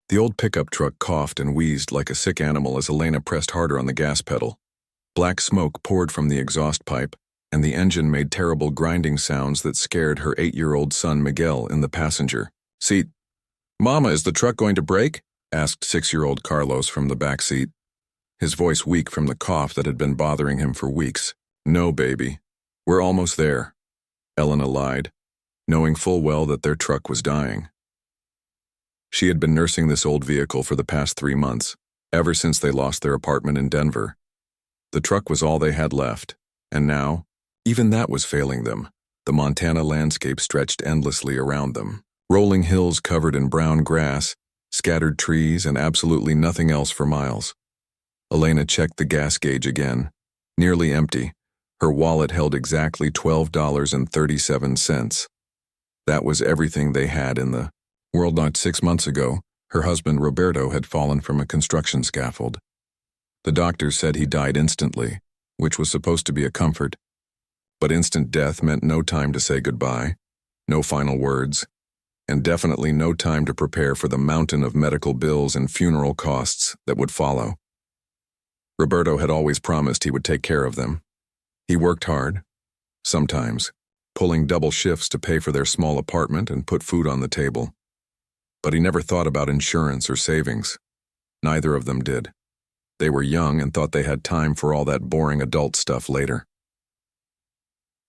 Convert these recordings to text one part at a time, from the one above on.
The old pickup truck coughed and wheezed like a sick animal as Elena pressed harder on the gas pedal. Black smoke poured from the exhaust pipe, and the engine made terrible grinding sounds that scared her 8-year-old son Miguel in the passenger seat. "Mama, is the truck going to break?" asked 6-year-old Carlos from the back seat, his voice weak from the cough that had been bothering him for weeks. "No, baby. We're almost there," Elena lied, knowing full well that their truck was dying. She had been nursing this old vehicle for the past 3 months, ever since they lost their apartment in Denver. The truck was all they had left, and now, even that was failing them. The Montana landscape stretched endlessly around them. Rolling hills covered in brown grass, scattered trees, and absolutely nothing else for miles. Elena checked the gas gauge again, nearly empty. Her wallet held exactly $12.37. That was everything they had in the world. Not 6 months ago, her husband Roberto had fallen from a construction scaffold. The doctors said he died instantly, which was supposed to be a comfort. But instant death meant no time to say goodbye, no final words, and definitely no time to prepare for the mountain of medical bills and funeral costs that would follow. Roberto had always promised he would take care of them. He worked hard, sometimes, pulling double shifts to pay for their small apartment and put food on the table. But he never thought about insurance or savings. Neither of them did. They were young and thought they had time for all that boring adult stuff later.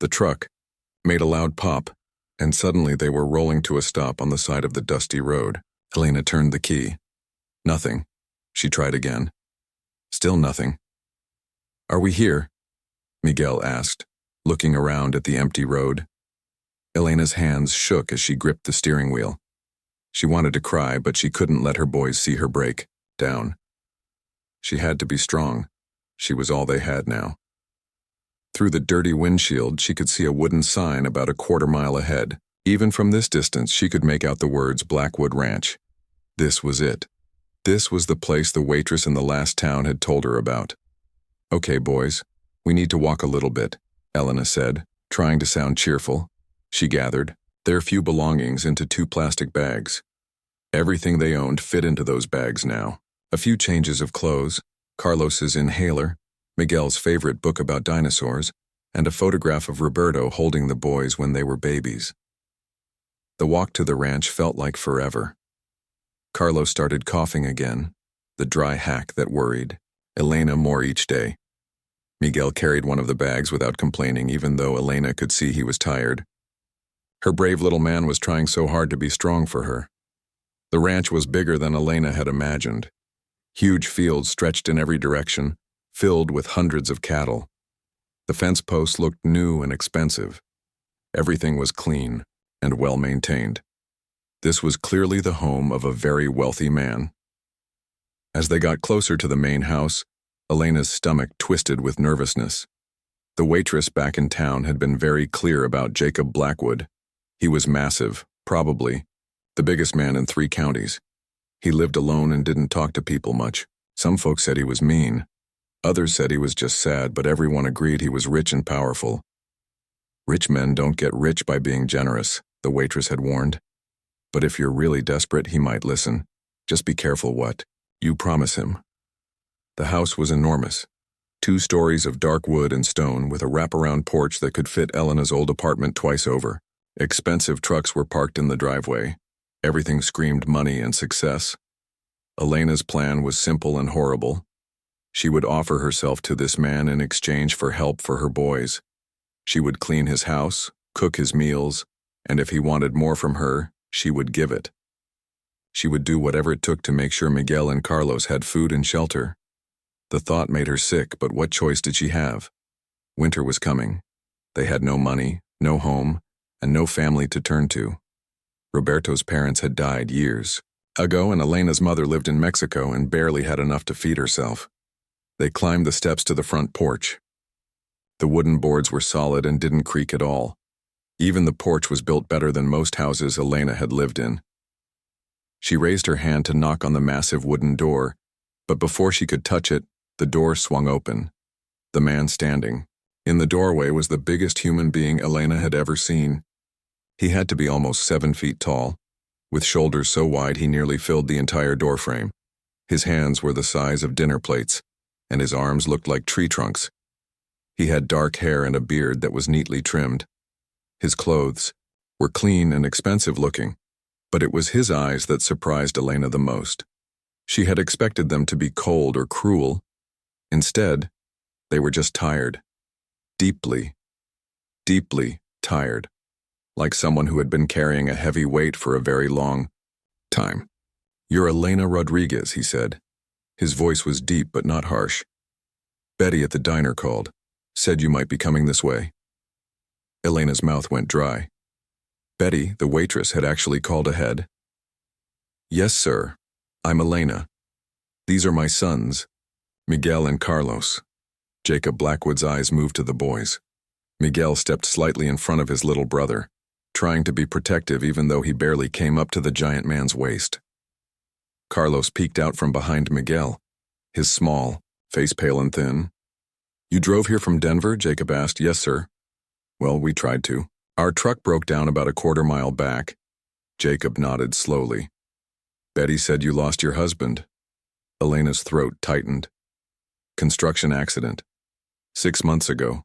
The truck made a loud pop, and suddenly they were rolling to a stop on the side of the dusty road. Elena turned the key. Nothing. She tried again. Still nothing. "Are we here?" Miguel asked, looking around at the empty road. Elena's hands shook as she gripped the steering wheel. She wanted to cry, but she couldn't let her boys see her break down. She had to be strong. She was all they had now. Through the dirty windshield, she could see a wooden sign about a quarter-mile ahead. Even from this distance, she could make out the words Blackwood Ranch. This was it. This was the place the waitress in the last town had told her about. "Okay, boys, we need to walk a little bit," Elena said, trying to sound cheerful. She gathered their few belongings into 2 plastic bags. Everything they owned fit into those bags now. A few changes of clothes, Carlos's inhaler, Miguel's favorite book about dinosaurs, and a photograph of Roberto holding the boys when they were babies. The walk to the ranch felt like forever. Carlos started coughing again, the dry hack that worried Elena more each day. Miguel carried one of the bags without complaining, even though Elena could see he was tired. Her brave little man was trying so hard to be strong for her. The ranch was bigger than Elena had imagined. Huge fields stretched in every direction, filled with hundreds of cattle. The fence posts looked new and expensive. Everything was clean and well-maintained. This was clearly the home of a very wealthy man. As they got closer to the main house, Elena's stomach twisted with nervousness. The waitress back in town had been very clear about Jacob Blackwood. He was massive, probably the biggest man in 3 counties. He lived alone and didn't talk to people much. Some folks said he was mean. Others said he was just sad, but everyone agreed he was rich and powerful. "Rich men don't get rich by being generous," the waitress had warned. "But if you're really desperate, he might listen. Just be careful what you promise him." The house was enormous. 2 stories of dark wood and stone with a wraparound porch that could fit Elena's old apartment twice over. Expensive trucks were parked in the driveway. Everything screamed money and success. Elena's plan was simple and horrible. She would offer herself to this man in exchange for help for her boys. She would clean his house, cook his meals, and if he wanted more from her, she would give it. She would do whatever it took to make sure Miguel and Carlos had food and shelter. The thought made her sick, but what choice did she have? Winter was coming. They had no money, no home, and no family to turn to. Roberto's parents had died years ago, and Elena's mother lived in Mexico and barely had enough to feed herself. They climbed the steps to the front porch. The wooden boards were solid and didn't creak at all. Even the porch was built better than most houses Elena had lived in. She raised her hand to knock on the massive wooden door, but before she could touch it, the door swung open. The man standing in the doorway was the biggest human being Elena had ever seen. He had to be almost 7 feet tall. with shoulders so wide he nearly filled the entire doorframe. His hands were the size of dinner plates, and his arms looked like tree trunks. He had dark hair and a beard that was neatly trimmed. His clothes were clean and expensive looking, but it was his eyes that surprised Elena the most. She had expected them to be cold or cruel. Instead, they were just tired. Deeply, deeply tired. Like someone who had been carrying a heavy weight for a very long time. "You're Elena Rodriguez," he said. His voice was deep but not harsh. "Betty at the diner called. Said you might be coming this way." Elena's mouth went dry. Betty, the waitress, had actually called ahead. "Yes, sir. I'm Elena. These are my sons, Miguel and Carlos." Jacob Blackwood's eyes moved to the boys. Miguel stepped slightly in front of his little brother, trying to be protective even though he barely came up to the giant man's waist. Carlos peeked out from behind Miguel, his small, face pale and thin. "You drove here from Denver?" Jacob asked. "Yes, sir." "Well, we tried to. Our truck broke down about a quarter-mile back." Jacob nodded slowly. "Betty said you lost your husband." Elena's throat tightened. "Construction accident. 6 months ago.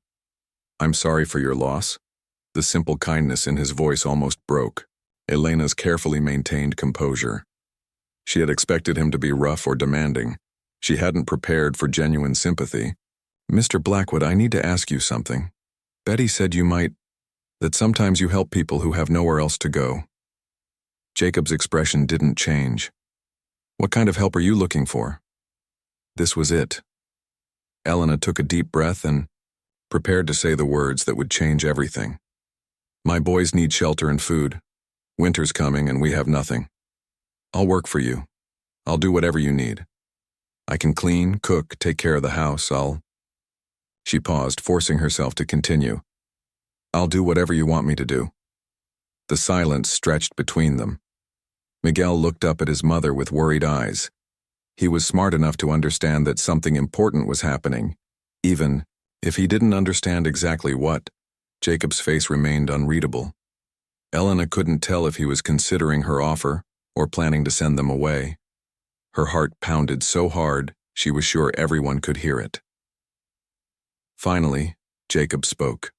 I'm sorry for your loss." The simple kindness in his voice almost broke. Elena's carefully maintained composure. She had expected him to be rough or demanding. She hadn't prepared for genuine sympathy. "Mr. Blackwood, I need to ask you something. Betty said that sometimes you help people who have nowhere else to go." Jacob's expression didn't change. "What kind of help are you looking for?" This was it. Elena took a deep breath and prepared to say the words that would change everything. "My boys need shelter and food. Winter's coming and we have nothing. I'll work for you. I'll do whatever you need. I can clean, cook, take care of the house. She paused, forcing herself to continue. "I'll do whatever you want me to do." The silence stretched between them. Miguel looked up at his mother with worried eyes. He was smart enough to understand that something important was happening. Even if he didn't understand exactly what, Jacob's face remained unreadable. Elena couldn't tell if he was considering her offer or planning to send them away. Her heart pounded so hard, she was sure everyone could hear it. Finally, Jacob spoke.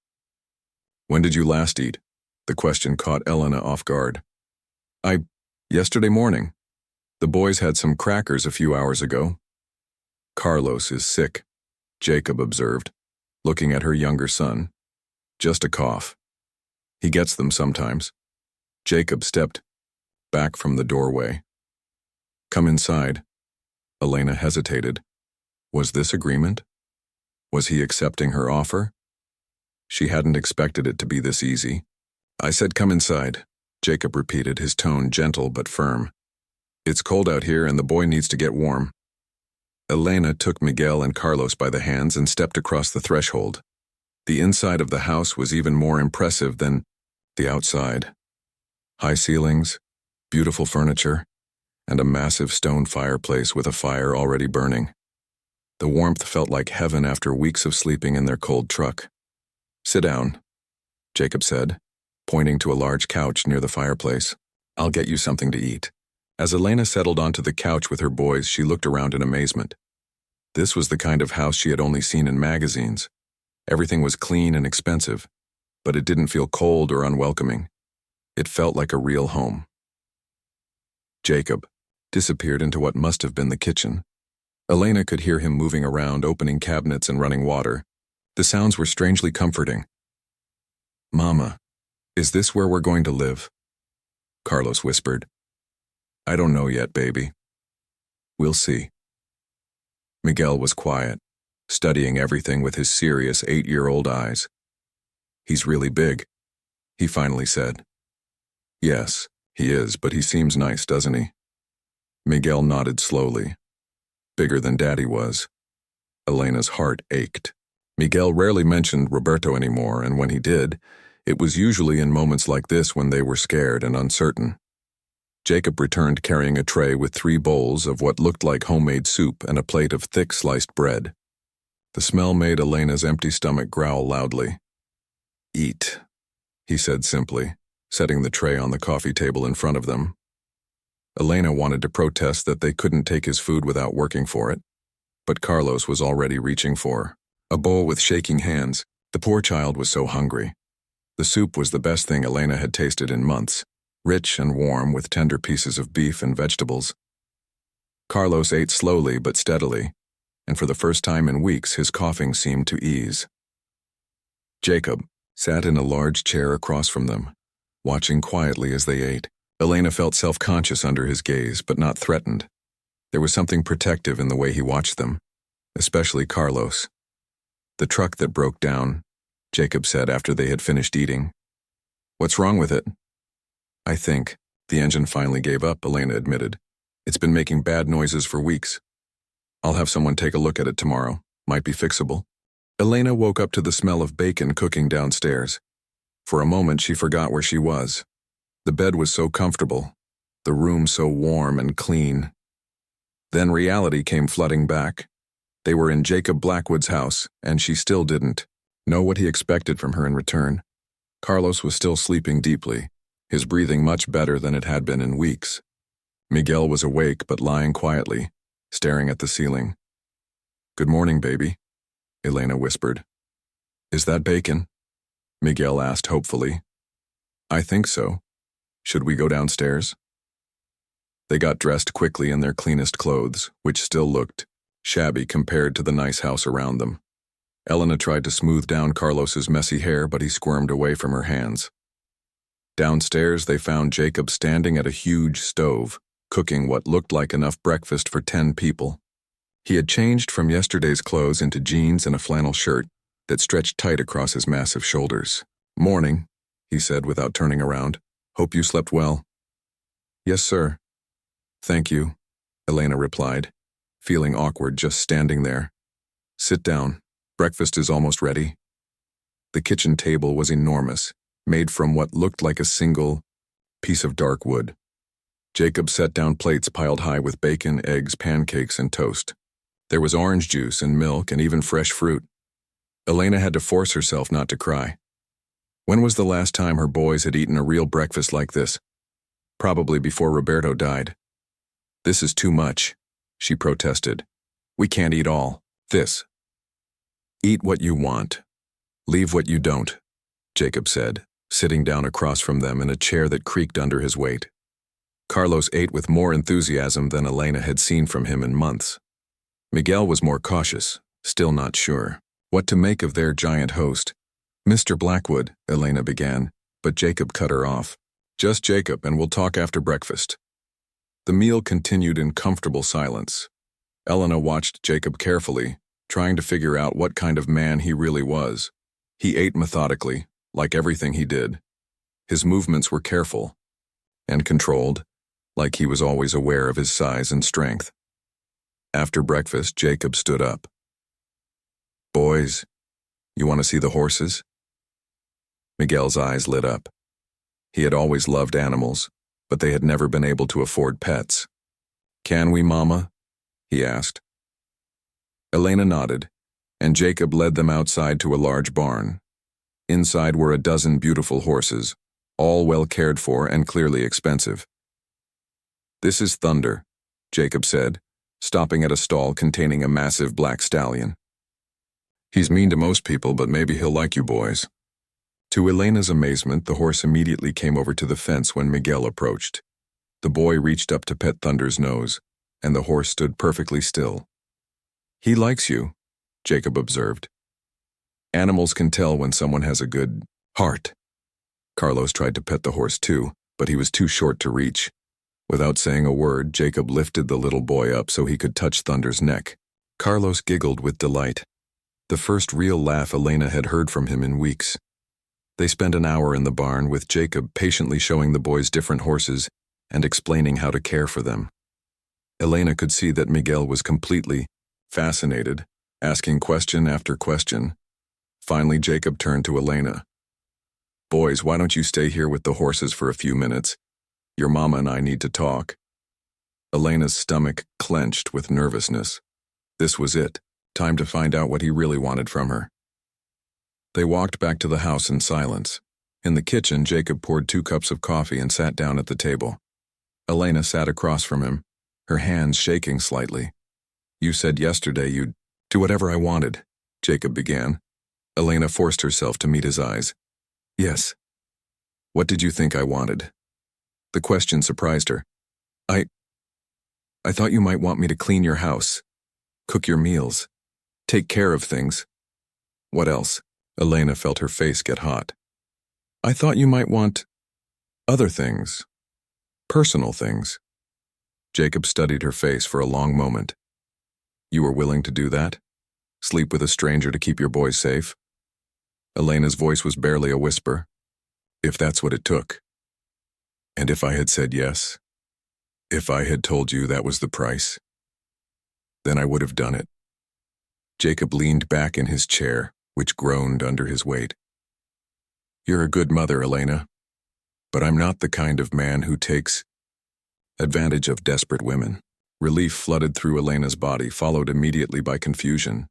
"When did you last eat?" The question caught Elena off guard. Yesterday morning. The boys had some crackers a few hours ago." "Carlos is sick," Jacob observed, looking at her younger son. "Just a cough. He gets them sometimes." Jacob stepped back from the doorway. "Come inside." Elena hesitated. Was this agreement? Was he accepting her offer? She hadn't expected it to be this easy. "I said come inside," Jacob repeated, his tone gentle but firm. "It's cold out here and the boy needs to get warm." Elena took Miguel and Carlos by the hands and stepped across the threshold. The inside of the house was even more impressive than the outside. High ceilings, beautiful furniture, and a massive stone fireplace with a fire already burning. The warmth felt like heaven after weeks of sleeping in their cold truck. "Sit down," Jacob said, pointing to a large couch near the fireplace. "I'll get you something to eat." As Elena settled onto the couch with her boys, she looked around in amazement. This was the kind of house she had only seen in magazines. Everything was clean and expensive, but it didn't feel cold or unwelcoming. It felt like a real home. Jacob disappeared into what must have been the kitchen. Elena could hear him moving around, opening cabinets and running water. The sounds were strangely comforting. "Mama, is this where we're going to live?" Carlos whispered. "I don't know yet, baby. We'll see." Miguel was quiet, studying everything with his serious 8-year-old eyes. "He's really big," he finally said. "Yes, he is, but he seems nice, doesn't he?" Miguel nodded slowly. "Bigger than Daddy was." Elena's heart ached. Miguel rarely mentioned Roberto anymore, and when he did, it was usually in moments like this when they were scared and uncertain. Jacob returned carrying a tray with 3 bowls of what looked like homemade soup and a plate of thick sliced bread. The smell made Elena's empty stomach growl loudly. "Eat," he said simply, setting the tray on the coffee table in front of them. Elena wanted to protest that they couldn't take his food without working for it, but Carlos was already reaching for a bowl with shaking hands. The poor child was so hungry. The soup was the best thing Elena had tasted in months, rich and warm with tender pieces of beef and vegetables. Carlos ate slowly but steadily, and for the first time in weeks his coughing seemed to ease. Jacob sat in a large chair across from them, watching quietly as they ate. Elena felt self-conscious under his gaze, but not threatened. There was something protective in the way he watched them, especially Carlos. "The truck that broke down," Jacob said after they had finished eating. "What's wrong with it?" "I think the engine finally gave up," Elena admitted. "It's been making bad noises for weeks. I'll have someone take a look at it tomorrow. Might be fixable." Elena woke up to the smell of bacon cooking downstairs. For a moment she forgot where she was. The bed was so comfortable, the room so warm and clean. Then reality came flooding back. They were in Jacob Blackwood's house, and she still didn't know what he expected from her in return. Carlos was still sleeping deeply, his breathing much better than it had been in weeks. Miguel was awake but lying quietly, staring at the ceiling. "Good morning, baby," Elena whispered. "Is that bacon?" Miguel asked hopefully. "I think so. Should we go downstairs?" They got dressed quickly in their cleanest clothes, which still looked shabby compared to the nice house around them. Elena tried to smooth down Carlos's messy hair, but he squirmed away from her hands. Downstairs they found Jacob standing at a huge stove, cooking what looked like enough breakfast for 10 people. He had changed from yesterday's clothes into jeans and a flannel shirt that stretched tight across his massive shoulders. "Morning," he said without turning around. "Hope you slept well." "Yes, sir." "Thank you," Elena replied, feeling awkward just standing there. "Sit down. Breakfast is almost ready." The kitchen table was enormous, made from what looked like a single piece of dark wood. Jacob set down plates piled high with bacon, eggs, pancakes, and toast. There was orange juice and milk and even fresh fruit. Elena had to force herself not to cry. When was the last time her boys had eaten a real breakfast like this? Probably before Roberto died. "This is too much," she protested. "We can't eat all this." "Eat what you want. Leave what you don't," Jacob said, sitting down across from them in a chair that creaked under his weight. Carlos ate with more enthusiasm than Elena had seen from him in months. Miguel was more cautious, still not sure what to make of their giant host. "Mr. Blackwood," Elena began, but Jacob cut her off. "Just Jacob, and we'll talk after breakfast." The meal continued in comfortable silence. Elena watched Jacob carefully, trying to figure out what kind of man he really was. He ate methodically, like everything he did. His movements were careful and controlled, like he was always aware of his size and strength. After breakfast, Jacob stood up. "Boys, you want to see the horses?" Miguel's eyes lit up. He had always loved animals, but they had never been able to afford pets. "Can we, Mama?" he asked. Elena nodded, and Jacob led them outside to a large barn. Inside were a dozen beautiful horses, all well cared for and clearly expensive. "This is Thunder," Jacob said, stopping at a stall containing a massive black stallion. "He's mean to most people, but maybe he'll like you boys." To Elena's amazement, the horse immediately came over to the fence when Miguel approached. The boy reached up to pet Thunder's nose, and the horse stood perfectly still. "He likes you," Jacob observed. "Animals can tell when someone has a good heart." Carlos tried to pet the horse too, but he was too short to reach. Without saying a word, Jacob lifted the little boy up so he could touch Thunder's neck. Carlos giggled with delight. The first real laugh Elena had heard from him in weeks. They spent an hour in the barn with Jacob patiently showing the boys different horses and explaining how to care for them. Elena could see that Miguel was completely fascinated, asking question after question. Finally, Jacob turned to Elena. "Boys, why don't you stay here with the horses for a few minutes? Your mama and I need to talk." Elena's stomach clenched with nervousness. This was it, time to find out what he really wanted from her. They walked back to the house in silence. In the kitchen, Jacob poured 2 cups of coffee and sat down at the table. Elena sat across from him, her hands shaking slightly. You said yesterday you'd do whatever I wanted, Jacob began. Elena forced herself to meet his eyes. Yes. What did you think I wanted? The question surprised her. I thought you might want me to clean your house, cook your meals, take care of things. What else? Elena felt her face get hot. I thought you might want other things, personal things. Jacob studied her face for a long moment. You were willing to do that? Sleep with a stranger to keep your boys safe? Elena's voice was barely a whisper. If that's what it took. And if I had said yes? If I had told you that was the price? Then I would have done it. Jacob leaned back in his chair, which groaned under his weight. You're a good mother, Elena, but I'm not the kind of man who takes advantage of desperate women. Relief flooded through Elena's body, followed immediately by confusion.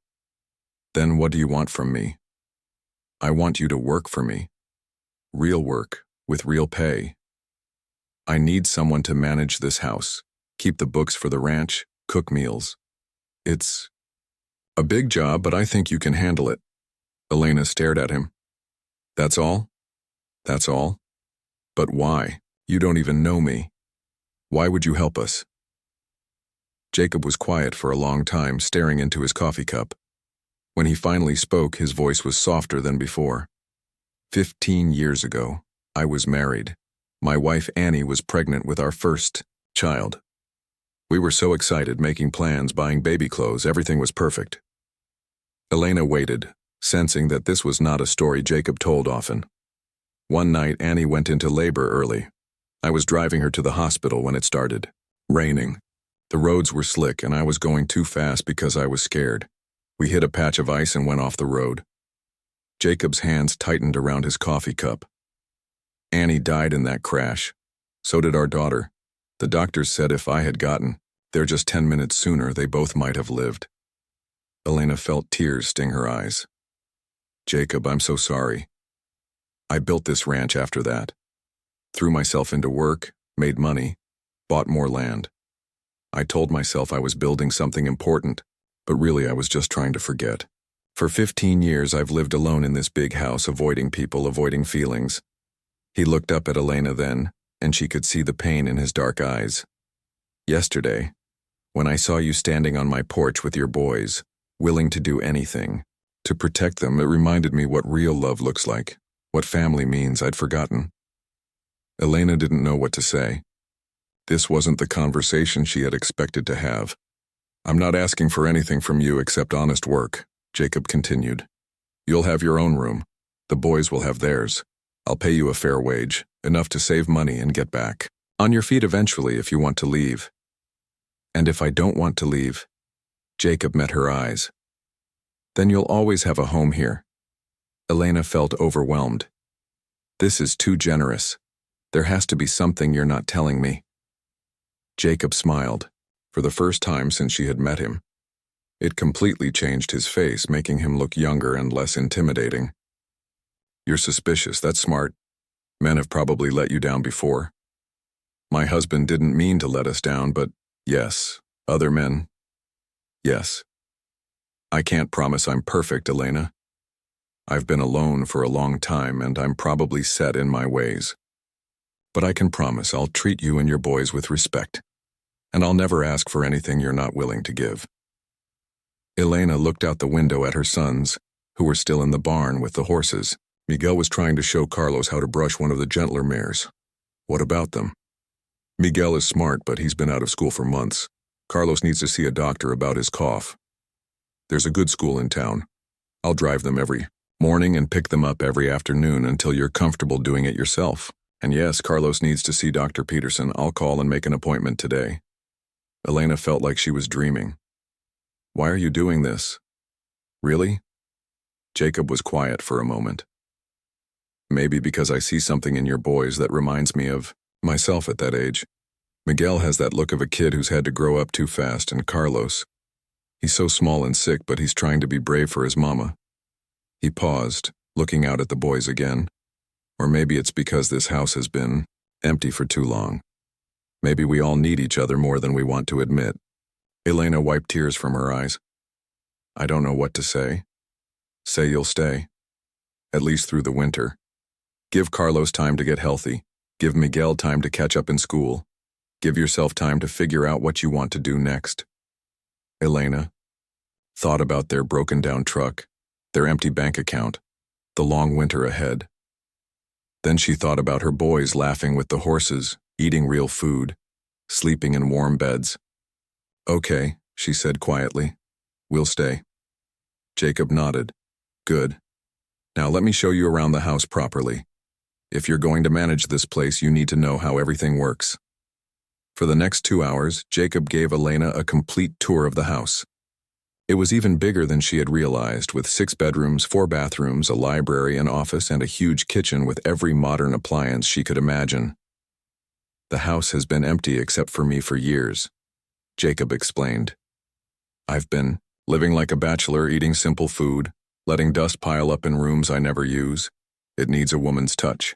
Then what do you want from me? I want you to work for me. Real work, with real pay. I need someone to manage this house, keep the books for the ranch, cook meals. It's a big job, but I think you can handle it. Elena stared at him. That's all? That's all? But why? You don't even know me. Why would you help us? Jacob was quiet for a long time, staring into his coffee cup. When he finally spoke, his voice was softer than before. 15 years ago, I was married. My wife Annie was pregnant with our first child. We were so excited, making plans, buying baby clothes, everything was perfect. Elena waited, sensing that this was not a story Jacob told often. One night, Annie went into labor early. I was driving her to the hospital when it started raining. The roads were slick and I was going too fast because I was scared. We hit a patch of ice and went off the road. Jacob's hands tightened around his coffee cup. Annie died in that crash. So did our daughter. The doctors said if I had gotten there just 10 minutes sooner, they both might have lived. Elena felt tears sting her eyes. Jacob, I'm so sorry. I built this ranch after that. Threw myself into work, made money, bought more land. I told myself I was building something important, but really I was just trying to forget. For 15 years I've lived alone in this big house, avoiding people, avoiding feelings. He looked up at Elena then, and she could see the pain in his dark eyes. Yesterday, when I saw you standing on my porch with your boys, willing to do anything, to protect them, it reminded me what real love looks like, what family means. I'd forgotten. Elena didn't know what to say. This wasn't the conversation she had expected to have. I'm not asking for anything from you except honest work, Jacob continued. You'll have your own room. The boys will have theirs. I'll pay you a fair wage, enough to save money and get back on your feet eventually if you want to leave. And if I don't want to leave, Jacob met her eyes. Then you'll always have a home here. Elena felt overwhelmed. This is too generous. There has to be something you're not telling me. Jacob smiled, for the first time since she had met him. It completely changed his face, making him look younger and less intimidating. You're suspicious, that's smart. Men have probably let you down before. My husband didn't mean to let us down, but yes, other men. Yes. I can't promise I'm perfect, Elena. I've been alone for a long time and I'm probably set in my ways. But I can promise I'll treat you and your boys with respect, and I'll never ask for anything you're not willing to give. Elena looked out the window at her sons, who were still in the barn with the horses. Miguel was trying to show Carlos how to brush one of the gentler mares. What about them? Miguel is smart, but he's been out of school for months. Carlos needs to see a doctor about his cough. There's a good school in town. I'll drive them every morning and pick them up every afternoon until you're comfortable doing it yourself. And yes, Carlos needs to see Dr. Peterson. I'll call and make an appointment today. Elena felt like she was dreaming. Why are you doing this? Really? Jacob was quiet for a moment. Maybe because I see something in your boys that reminds me of myself at that age. Miguel has that look of a kid who's had to grow up too fast, and Carlos, he's so small and sick, but he's trying to be brave for his mama. He paused, looking out at the boys again. Or maybe it's because this house has been empty for too long. Maybe we all need each other more than we want to admit. Elena wiped tears from her eyes. I don't know what to say. Say you'll stay. At least through the winter. Give Carlos time to get healthy. Give Miguel time to catch up in school. Give yourself time to figure out what you want to do next. Elena thought about their broken-down truck, their empty bank account, the long winter ahead. Then she thought about her boys laughing with the horses, eating real food, sleeping in warm beds. Okay, she said quietly. We'll stay. Jacob nodded. Good. Now let me show you around the house properly. If you're going to manage this place, you need to know how everything works. For the next 2 hours, Jacob gave Elena a complete tour of the house. It was even bigger than she had realized, with 6 bedrooms, 4 bathrooms, a library, an office, and a huge kitchen with every modern appliance she could imagine. The house has been empty except for me for years, Jacob explained. I've been living like a bachelor, eating simple food, letting dust pile up in rooms I never use. It needs a woman's touch.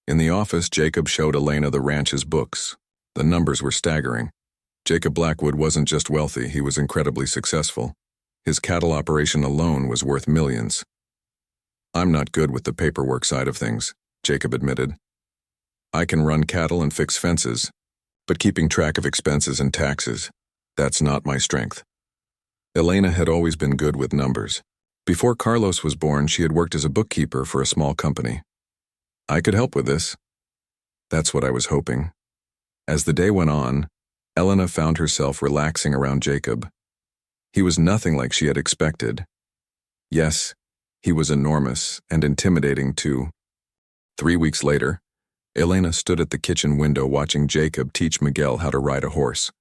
In the office, Jacob showed Elena the ranch's books. The numbers were staggering. Jacob Blackwood wasn't just wealthy, he was incredibly successful. His cattle operation alone was worth millions. I'm not good with the paperwork side of things, Jacob admitted. I can run cattle and fix fences, but keeping track of expenses and taxes, that's not my strength. Elena had always been good with numbers. Before Carlos was born, she had worked as a bookkeeper for a small company. I could help with this. That's what I was hoping. As the day went on, Elena found herself relaxing around Jacob. He was nothing like she had expected. Yes, he was enormous and intimidating too. 3 weeks later, Elena stood at the kitchen window watching Jacob teach Miguel how to ride a horse.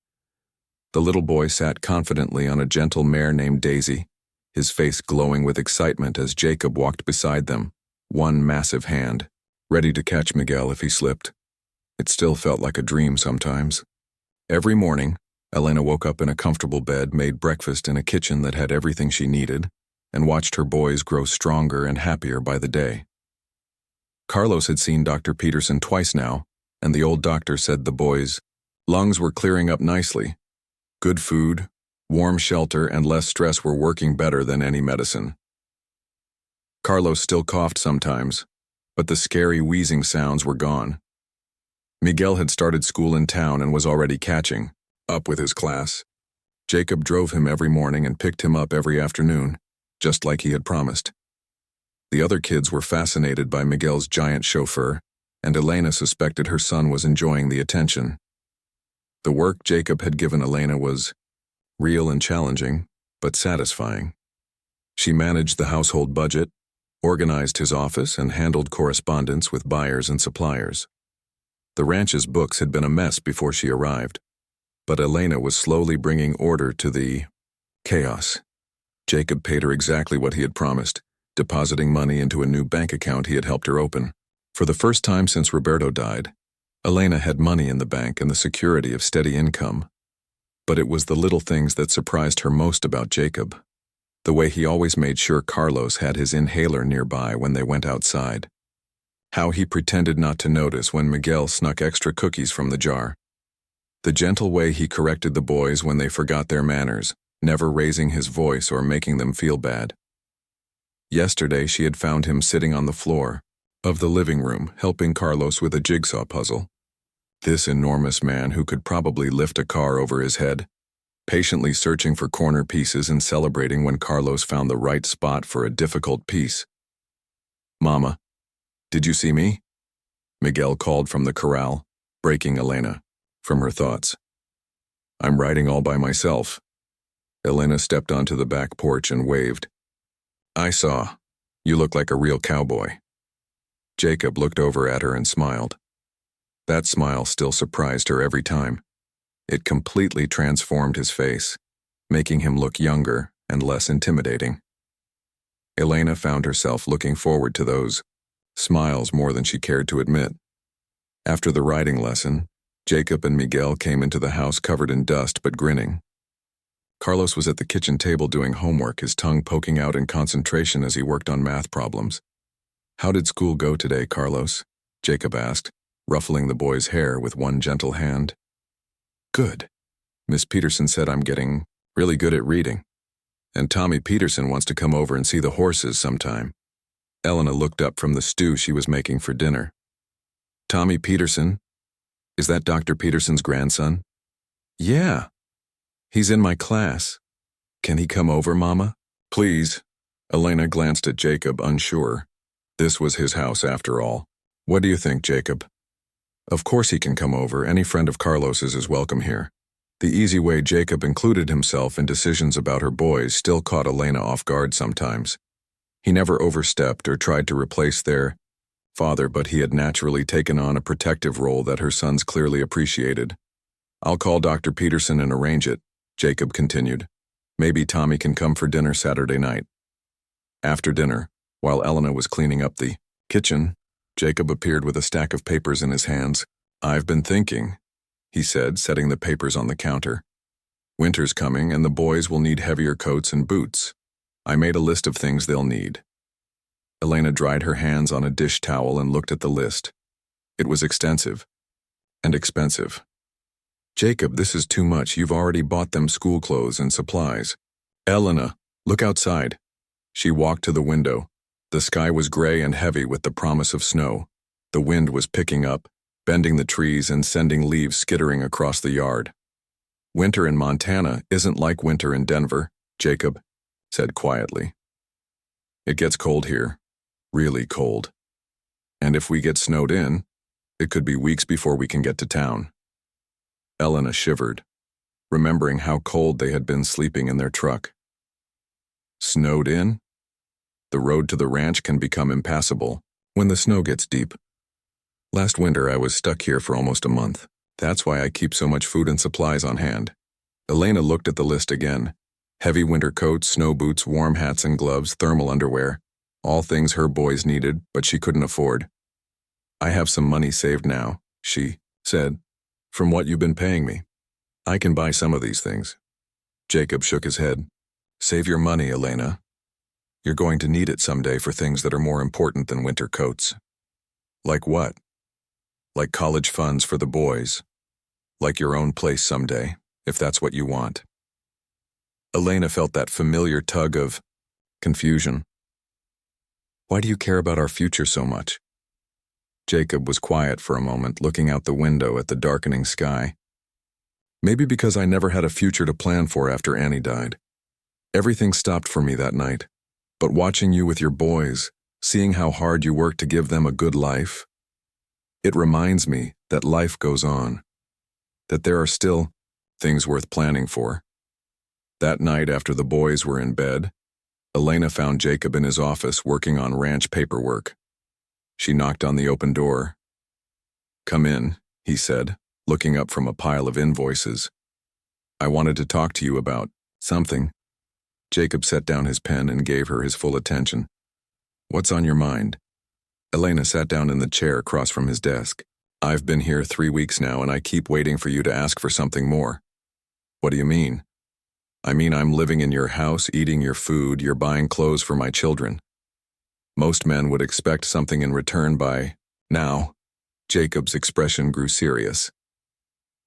The little boy sat confidently on a gentle mare named Daisy, his face glowing with excitement as Jacob walked beside them, one massive hand, ready to catch Miguel if he slipped. It still felt like a dream sometimes. Every morning, Elena woke up in a comfortable bed, made breakfast in a kitchen that had everything she needed, and watched her boys grow stronger and happier by the day. Carlos had seen Dr. Peterson twice now, and the old doctor said the boys' lungs were clearing up nicely. Good food, warm shelter, and less stress were working better than any medicine. Carlos still coughed sometimes, but the scary wheezing sounds were gone. Miguel had started school in town and was already catching up with his class. Jacob drove him every morning and picked him up every afternoon, just like he had promised. The other kids were fascinated by Miguel's giant chauffeur, and Elena suspected her son was enjoying the attention. The work Jacob had given Elena was real and challenging, but satisfying. She managed the household budget, organized his office, and handled correspondence with buyers and suppliers. The ranch's books had been a mess before she arrived, but Elena was slowly bringing order to the chaos. Jacob paid her exactly what he had promised, depositing money into a new bank account he had helped her open. For the first time since Roberto died, Elena had money in the bank and the security of steady income. But it was the little things that surprised her most about Jacob. The way he always made sure Carlos had his inhaler nearby when they went outside. How he pretended not to notice when Miguel snuck extra cookies from the jar. The gentle way he corrected the boys when they forgot their manners, never raising his voice or making them feel bad. Yesterday she had found him sitting on the floor of the living room, helping Carlos with a jigsaw puzzle. This enormous man who could probably lift a car over his head, patiently searching for corner pieces and celebrating when Carlos found the right spot for a difficult piece. Mama, did you see me? Miguel called from the corral, breaking Elena from her thoughts. I'm riding all by myself. Elena stepped onto the back porch and waved. I saw. You look like a real cowboy. Jacob looked over at her and smiled. That smile still surprised her every time. It completely transformed his face, making him look younger and less intimidating. Elena found herself looking forward to those smiles more than she cared to admit. After the riding lesson, Jacob and Miguel came into the house covered in dust but grinning. Carlos was at the kitchen table doing homework, his tongue poking out in concentration as he worked on math problems. How did school go today, Carlos? Jacob asked. ruffling the boy's hair with one gentle hand. Good. Miss Peterson said I'm getting really good at reading. And Tommy Peterson wants to come over and see the horses sometime. Elena looked up from the stew she was making for dinner. Tommy Peterson? Is that Dr. Peterson's grandson? Yeah. He's in my class. Can he come over, Mama? Please. Elena glanced at Jacob, unsure. This was his house after all. What do you think, Jacob? Of course he can come over. Any friend of Carlos's is welcome here. The easy way Jacob included himself in decisions about her boys still caught Elena off guard sometimes. He never overstepped or tried to replace their father, but he had naturally taken on a protective role that her sons clearly appreciated. I'll call Dr. Peterson and arrange it, Jacob continued. Maybe Tommy can come for dinner Saturday night. After dinner, while Elena was cleaning up the kitchen, Jacob appeared with a stack of papers in his hands. I've been thinking, he said, setting the papers on the counter. Winter's coming and the boys will need heavier coats and boots. I made a list of things they'll need. Elena dried her hands on a dish towel and looked at the list. It was extensive and expensive. Jacob, this is too much. You've already bought them school clothes and supplies. Elena, look outside. She walked to the window. The sky was gray and heavy with the promise of snow. The wind was picking up, bending the trees and sending leaves skittering across the yard. Winter in Montana isn't like winter in Denver, Jacob said quietly. It gets cold here, really cold. And if we get snowed in, it could be weeks before we can get to town. Elena shivered, remembering how cold they had been sleeping in their truck. Snowed in? The road to the ranch can become impassable when the snow gets deep. Last winter I was stuck here for almost a month. That's why I keep so much food and supplies on hand. Elena looked at the list again. Heavy winter coats, snow boots, warm hats and gloves, thermal underwear. All things her boys needed, but she couldn't afford. I have some money saved now, she said, from what you've been paying me. I can buy some of these things. Jacob shook his head. Save your money, Elena. You're going to need it someday for things that are more important than winter coats. Like what? Like college funds for the boys. Like your own place someday, if that's what you want. Elena felt that familiar tug of confusion. Why do you care about our future so much? Jacob was quiet for a moment, looking out the window at the darkening sky. Maybe because I never had a future to plan for after Annie died. Everything stopped for me that night. But watching you with your boys, seeing how hard you work to give them a good life, it reminds me that life goes on, that there are still things worth planning for. That night after the boys were in bed, Elena found Jacob in his office working on ranch paperwork. She knocked on the open door. Come in, he said, looking up from a pile of invoices. I wanted to talk to you about something. Jacob set down his pen and gave her his full attention. What's on your mind? Elena sat down in the chair across from his desk. I've been here 3 weeks now and I keep waiting for you to ask for something more. What do you mean? I mean I'm living in your house, eating your food, you're buying clothes for my children. Most men would expect something in return by now. Jacob's expression grew serious.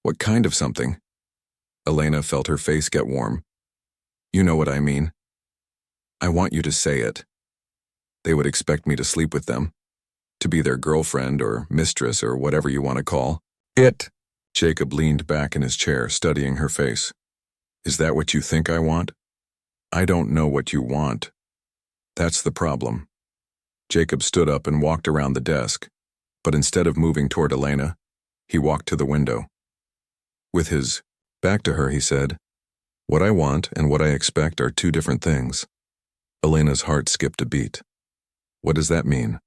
What kind of something? Elena felt her face get warm. You know what I mean. I want you to say it. They would expect me to sleep with them, to be their girlfriend or mistress or whatever you want to call it. Jacob leaned back in his chair, studying her face. Is that what you think I want? I don't know what you want. That's the problem. Jacob stood up and walked around the desk, but instead of moving toward Elena, he walked to the window. With his back to her, he said, What I want and what I expect are two different things. Elena's heart skipped a beat. What does that mean?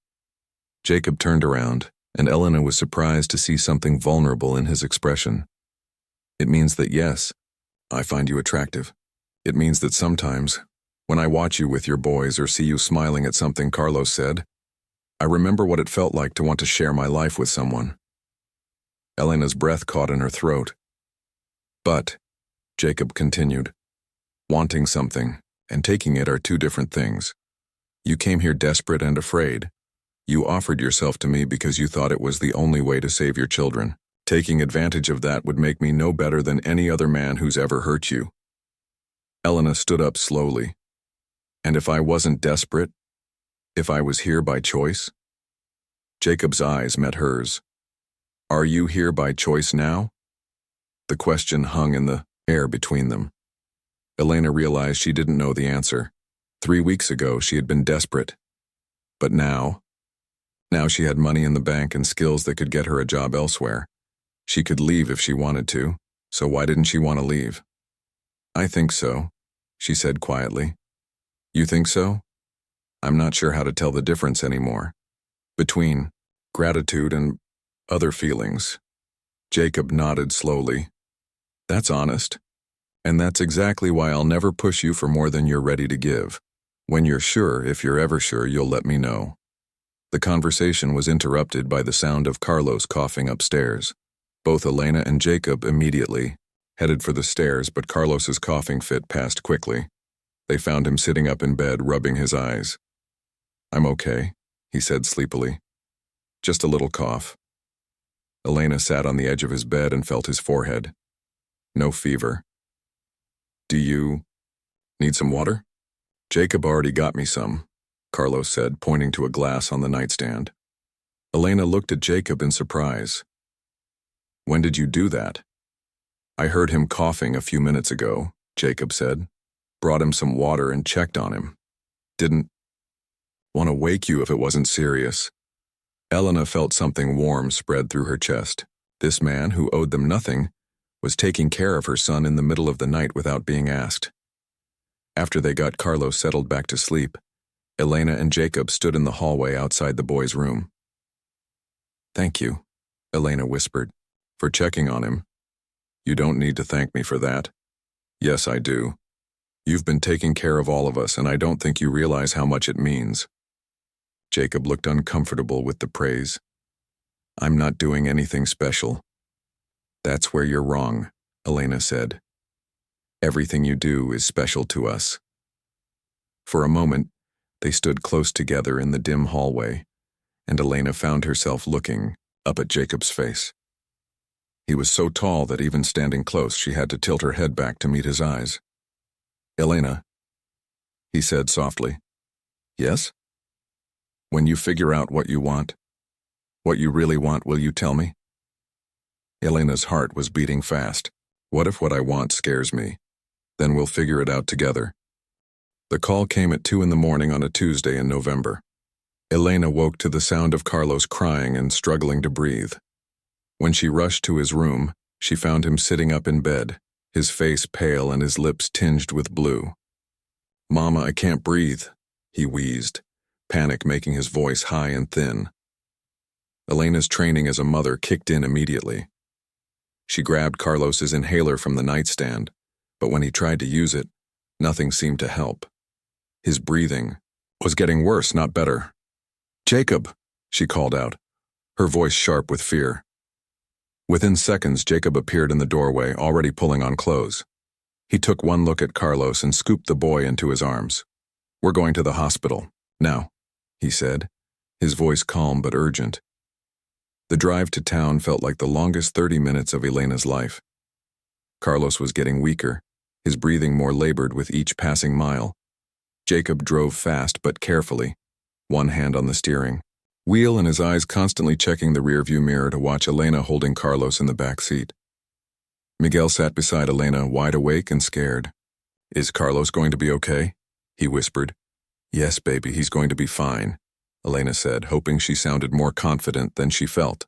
Jacob turned around, and Elena was surprised to see something vulnerable in his expression. It means that yes, I find you attractive. It means that sometimes, when I watch you with your boys or see you smiling at something Carlos said, I remember what it felt like to want to share my life with someone. Elena's breath caught in her throat. But, Jacob continued, wanting something and taking it are two different things. You came here desperate and afraid. You offered yourself to me because you thought it was the only way to save your children. Taking advantage of that would make me no better than any other man who's ever hurt you." Elena stood up slowly. "And if I wasn't desperate? If I was here by choice?" Jacob's eyes met hers. "Are you here by choice now?" The question hung in the air between them. Elena realized she didn't know the answer. 3 weeks ago, she had been desperate. But now she had money in the bank and skills that could get her a job elsewhere. She could leave if she wanted to, so why didn't she want to leave? "I think so," she said quietly. "You think so?" "I'm not sure how to tell the difference anymore. Between gratitude and other feelings." Jacob nodded slowly. "That's honest. And that's exactly why I'll never push you for more than you're ready to give. When you're sure, if you're ever sure, you'll let me know." The conversation was interrupted by the sound of Carlos coughing upstairs. Both Elena and Jacob immediately headed for the stairs, but Carlos's coughing fit passed quickly. They found him sitting up in bed, rubbing his eyes. "I'm okay," he said sleepily. "Just a little cough." Elena sat on the edge of his bed and felt his forehead. "No fever. Do you need some water?" "Jacob already got me some," Carlos said, pointing to a glass on the nightstand. Elena looked at Jacob in surprise. "When did you do that?" "I heard him coughing a few minutes ago," Jacob said. "Brought him some water and checked on him. Didn't want to wake you if it wasn't serious." Elena felt something warm spread through her chest. This man, who owed them nothing, was taking care of her son in the middle of the night without being asked. After they got Carlos settled back to sleep, Elena and Jacob stood in the hallway outside the boy's room. "Thank you," Elena whispered, "for checking on him." "You don't need to thank me for that." "Yes, I do. You've been taking care of all of us, and I don't think you realize how much it means." Jacob looked uncomfortable with the praise. "I'm not doing anything special." "That's where you're wrong," Elena said. "Everything you do is special to us." For a moment, they stood close together in the dim hallway, and Elena found herself looking up at Jacob's face. He was so tall that even standing close, she had to tilt her head back to meet his eyes. "Elena," he said softly. "Yes?" "When you figure out what you want, what you really want, will you tell me?" Elena's heart was beating fast. "What if what I want scares me? Then we'll figure it out together." The call came at 2 in the morning on a Tuesday in November. Elena woke to the sound of Carlos crying and struggling to breathe. When she rushed to his room, she found him sitting up in bed, his face pale and his lips tinged with blue. "Mama, I can't breathe," he wheezed, panic making his voice high and thin. Elena's training as a mother kicked in immediately. She grabbed Carlos's inhaler from the nightstand, but when he tried to use it, nothing seemed to help. His breathing was getting worse, not better. "Jacob," she called out, her voice sharp with fear. Within seconds, Jacob appeared in the doorway, already pulling on clothes. He took one look at Carlos and scooped the boy into his arms. "We're going to the hospital, now," he said, his voice calm but urgent. The drive to town felt like the longest 30 minutes of Elena's life. Carlos was getting weaker, his breathing more labored with each passing mile. Jacob drove fast but carefully, one hand on the steering wheel and his eyes constantly checking the rearview mirror to watch Elena holding Carlos in the back seat. Miguel sat beside Elena, wide awake and scared. "Is Carlos going to be okay?" he whispered. "Yes, baby, he's going to be fine," Elena said, hoping she sounded more confident than she felt.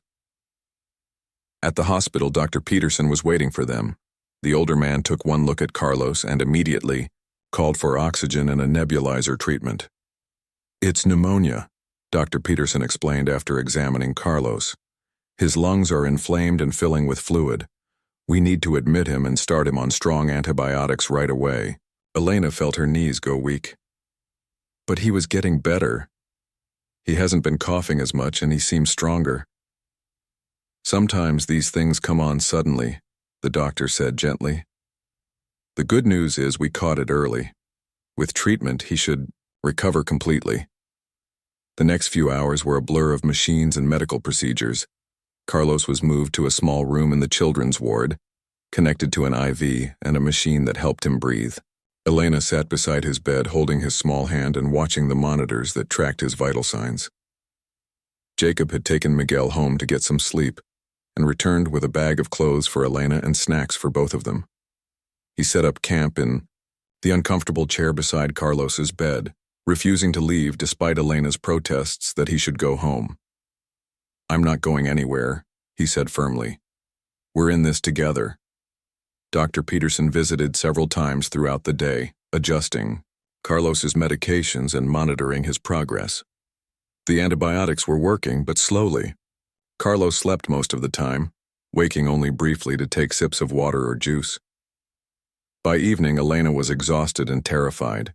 At the hospital, Dr. Peterson was waiting for them. The older man took one look at Carlos and immediately called for oxygen and a nebulizer treatment. "It's pneumonia," Dr. Peterson explained after examining Carlos. "His lungs are inflamed and filling with fluid. We need to admit him and start him on strong antibiotics right away." Elena felt her knees go weak. "But he was getting better. He hasn't been coughing as much and he seems stronger." "Sometimes these things come on suddenly," the doctor said gently. "The good news is we caught it early. With treatment, he should recover completely." The next few hours were a blur of machines and medical procedures. Carlos was moved to a small room in the children's ward, connected to an IV and a machine that helped him breathe. Elena sat beside his bed holding his small hand and watching the monitors that tracked his vital signs. Jacob had taken Miguel home to get some sleep and returned with a bag of clothes for Elena and snacks for both of them. He set up camp in the uncomfortable chair beside Carlos's bed, refusing to leave despite Elena's protests that he should go home. "I'm not going anywhere," he said firmly. "We're in this together." Dr. Peterson visited several times throughout the day, adjusting Carlos's medications and monitoring his progress. The antibiotics were working, but slowly. Carlos slept most of the time, waking only briefly to take sips of water or juice. By evening, Elena was exhausted and terrified.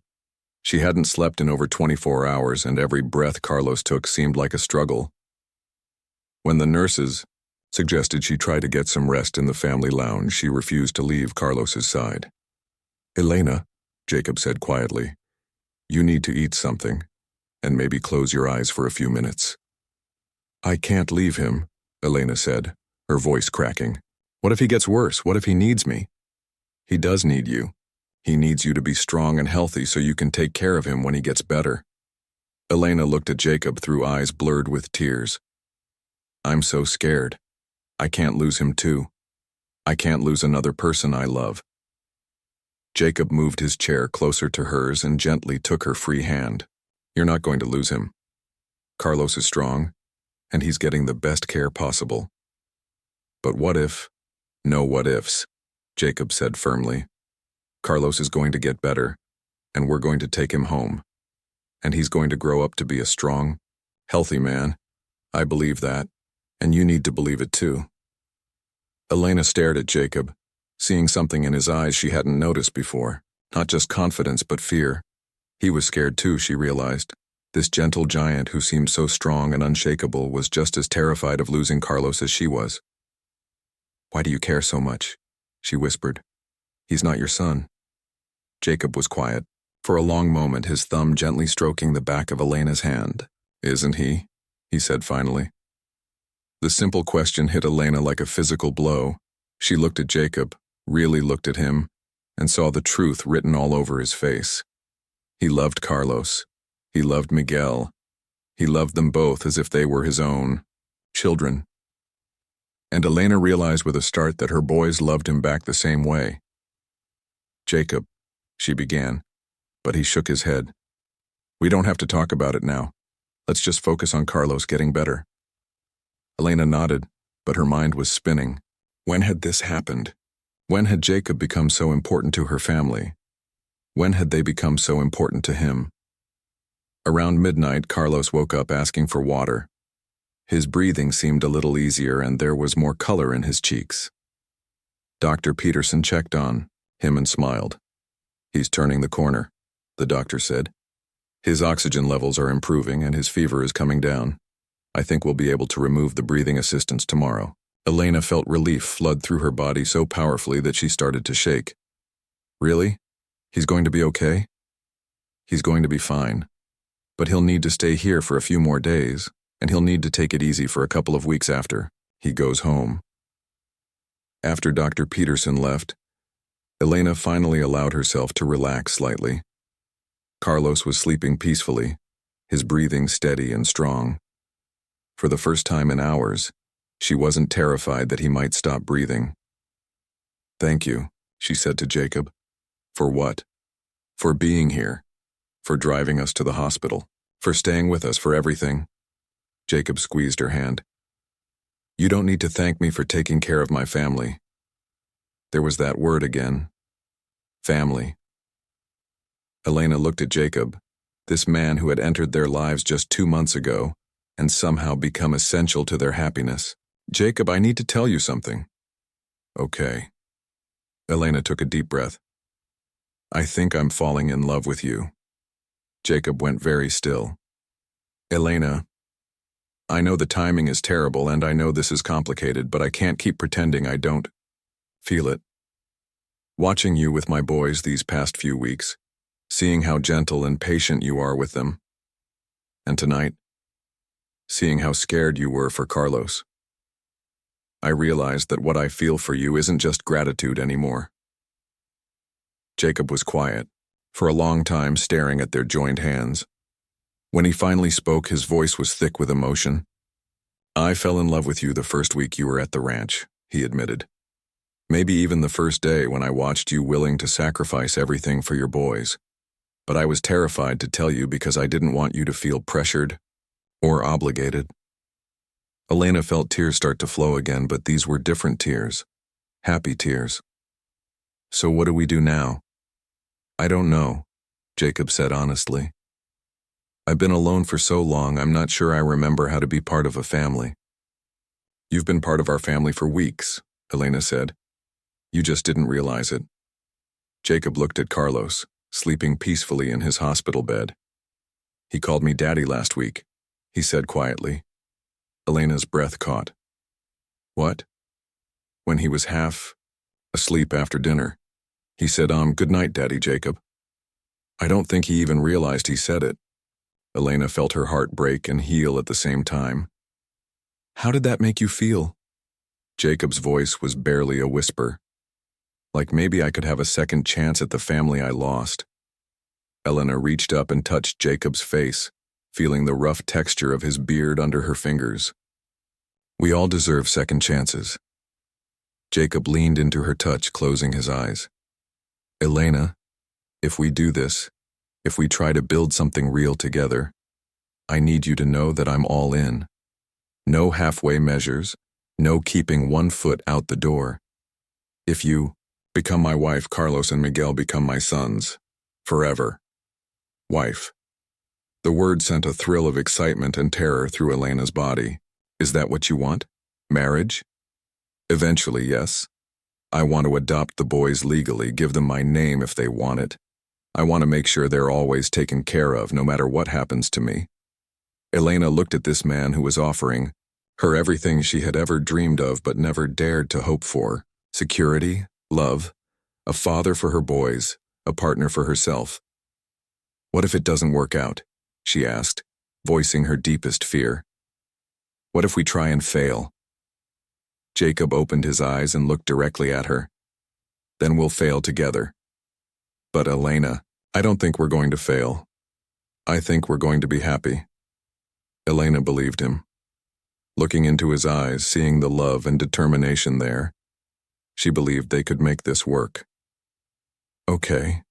She hadn't slept in over 24 hours, and every breath Carlos took seemed like a struggle. When the nurses suggested she try to get some rest in the family lounge, she refused to leave Carlos's side. "Elena," Jacob said quietly, "you need to eat something, and maybe close your eyes for a few minutes." "I can't leave him," Elena said, her voice cracking. "What if he gets worse? What if he needs me?" "He does need you. He needs you to be strong and healthy so you can take care of him when he gets better." Elena looked at Jacob through eyes blurred with tears. "I'm so scared. I can't lose him too. I can't lose another person I love." Jacob moved his chair closer to hers and gently took her free hand. "You're not going to lose him. Carlos is strong, and he's getting the best care possible." "But what if?" "No what ifs," Jacob said firmly. "Carlos is going to get better, and we're going to take him home. And he's going to grow up to be a strong, healthy man. I believe that, and you need to believe it too." Elena stared at Jacob, seeing something in his eyes she hadn't noticed before. Not just confidence, but fear. He was scared too, she realized. This gentle giant who seemed so strong and unshakable was just as terrified of losing Carlos as she was. "Why do you care so much?" she whispered. "He's not your son." Jacob was quiet. For a long moment, his thumb gently stroking the back of Elena's hand. "Isn't he?" he said finally. The simple question hit Elena like a physical blow. She looked at Jacob, really looked at him, and saw the truth written all over his face. He loved Carlos. He loved Miguel. He loved them both as if they were his own children. And Elena realized with a start that her boys loved him back the same way. "Jacob," she began, but he shook his head. "We don't have to talk about it now. Let's just focus on Carlos getting better." Elena nodded, but her mind was spinning. When had this happened? When had Jacob become so important to her family? When had they become so important to him? Around midnight, Carlos woke up asking for water. His breathing seemed a little easier and there was more color in his cheeks. Dr. Peterson checked on him and smiled. "He's turning the corner," the doctor said. "His oxygen levels are improving and his fever is coming down. I think we'll be able to remove the breathing assistance tomorrow." Elena felt relief flood through her body so powerfully that she started to shake. "Really? He's going to be okay?" "He's going to be fine. But he'll need to stay here for a few more days, and he'll need to take it easy for a couple of weeks after he goes home." After Dr. Peterson left, Elena finally allowed herself to relax slightly. Carlos was sleeping peacefully, his breathing steady and strong. For the first time in hours, she wasn't terrified that he might stop breathing. "Thank you," she said to Jacob. "For what?" "For being here. For driving us to the hospital. For staying with us for everything." Jacob squeezed her hand. "You don't need to thank me for taking care of my family." There was that word again. Family. Elena looked at Jacob, this man who had entered their lives just 2 months ago, and somehow become essential to their happiness. "Jacob, I need to tell you something." "Okay." Elena took a deep breath. "I think I'm falling in love with you." Jacob went very still. "Elena, I know the timing is terrible and I know this is complicated, but I can't keep pretending I don't feel it. Watching you with my boys these past few weeks, seeing how gentle and patient you are with them. And tonight, seeing how scared you were for Carlos. I realized that what I feel for you isn't just gratitude anymore. Jacob was quiet, for a long time staring at their joined hands. When he finally spoke, his voice was thick with emotion. I fell in love with you the first week you were at the ranch, he admitted. Maybe even the first day when I watched you willing to sacrifice everything for your boys. But I was terrified to tell you because I didn't want you to feel pressured or obligated. Elena felt tears start to flow again, but these were different tears. Happy tears. So what do we do now? I don't know, Jacob said honestly. I've been alone for so long, I'm not sure I remember how to be part of a family. You've been part of our family for weeks, Elena said. You just didn't realize it. Jacob looked at Carlos, sleeping peacefully in his hospital bed. He called me Daddy last week, he said quietly. Elena's breath caught. What? When he was half asleep after dinner, he said, good night, Daddy Jacob. I don't think he even realized he said it. Elena felt her heart break and heal at the same time. How did that make you feel? Jacob's voice was barely a whisper. Like maybe I could have a second chance at the family I lost. Elena reached up and touched Jacob's face, feeling the rough texture of his beard under her fingers. We all deserve second chances. Jacob leaned into her touch, closing his eyes. Elena, if we do this, if we try to build something real together, I need you to know that I'm all in. No halfway measures, no keeping one foot out the door. If you become my wife, Carlos and Miguel become my sons. Forever. Wife. The word sent a thrill of excitement and terror through Elena's body. Is that what you want? Marriage? Eventually, yes. I want to adopt the boys legally, give them my name if they want it. I want to make sure they're always taken care of, no matter what happens to me. Elena looked at this man who was offering her everything she had ever dreamed of but never dared to hope for. Security, love, a father for her boys, a partner for herself. What if it doesn't work out? She asked, voicing her deepest fear. What if we try and fail? Jacob opened his eyes and looked directly at her. Then we'll fail together. But Elena, I don't think we're going to fail. I think we're going to be happy. Elena believed him. Looking into his eyes, seeing the love and determination there, she believed they could make this work. Okay,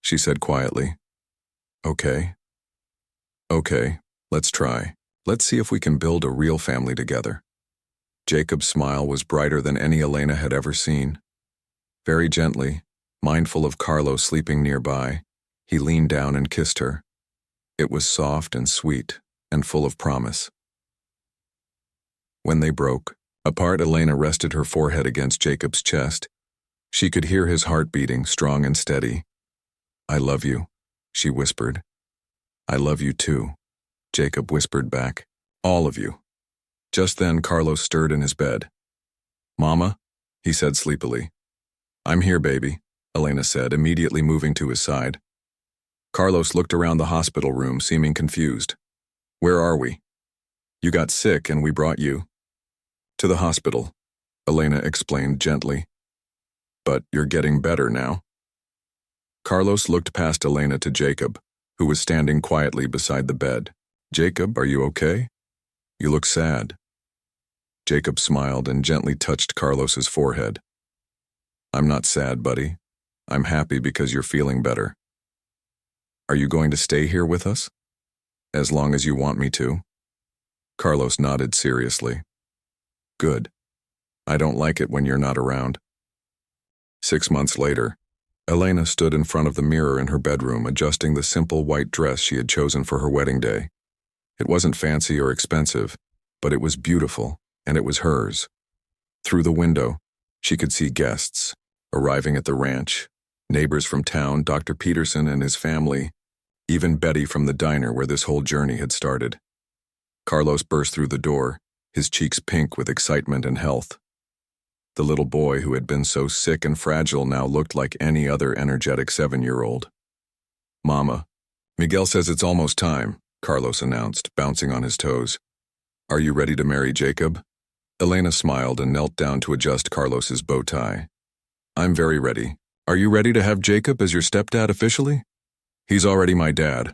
she said quietly. Okay. Okay, let's try. Let's see if we can build a real family together. Jacob's smile was brighter than any Elena had ever seen. Very gently, mindful of Carlos sleeping nearby, he leaned down and kissed her. It was soft and sweet and full of promise. When they broke apart, Elena rested her forehead against Jacob's chest. She could hear his heart beating, strong and steady. I love you, she whispered. I love you too, Jacob whispered back. All of you. Just then, Carlos stirred in his bed. Mama, he said sleepily. I'm here, baby, Elena said, immediately moving to his side. Carlos looked around the hospital room, seeming confused. Where are we? You got sick and we brought you. To the hospital, Elena explained gently. But you're getting better now. Carlos looked past Elena to Jacob, who was standing quietly beside the bed. Jacob, are you okay? You look sad. Jacob smiled and gently touched Carlos's forehead. I'm not sad, buddy. I'm happy because you're feeling better. Are you going to stay here with us? As long as you want me to. Carlos nodded seriously. Good. I don't like it when you're not around. 6 months later, Elena stood in front of the mirror in her bedroom, adjusting the simple white dress she had chosen for her wedding day. It wasn't fancy or expensive, but it was beautiful, and it was hers. Through the window, she could see guests arriving at the ranch, neighbors from town, Dr. Peterson and his family, even Betty from the diner where this whole journey had started. Carlos burst through the door, his cheeks pink with excitement and health. The little boy who had been so sick and fragile now looked like any other energetic 7-year-old. Mama, Miguel says it's almost time, Carlos announced, bouncing on his toes. Are you ready to marry Jacob? Elena smiled and knelt down to adjust Carlos's bow tie. I'm very ready. Are you ready to have Jacob as your stepdad officially? He's already my dad,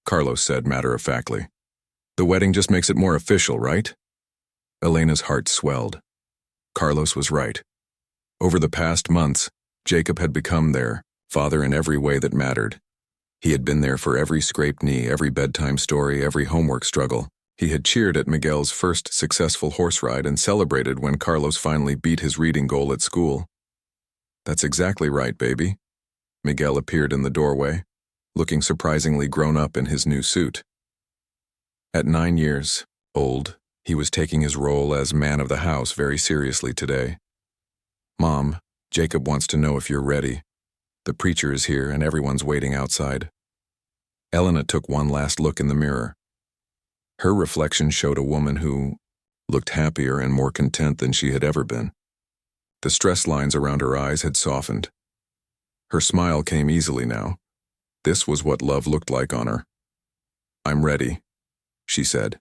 Carlos said matter-of-factly. The wedding just makes it more official, right? Elena's heart swelled. Carlos was right. Over the past months, Jacob had become their father in every way that mattered. He had been there for every scraped knee, every bedtime story, every homework struggle. He had cheered at Miguel's first successful horse ride and celebrated when Carlos finally beat his reading goal at school. That's exactly right, baby. Miguel appeared in the doorway, looking surprisingly grown up in his new suit. At 9 years old, he was taking his role as man of the house very seriously today. Mom, Jacob wants to know if you're ready. The preacher is here and everyone's waiting outside. Elena took one last look in the mirror. Her reflection showed a woman who looked happier and more content than she had ever been. The stress lines around her eyes had softened. Her smile came easily now. This was what love looked like on her. I'm ready, she said.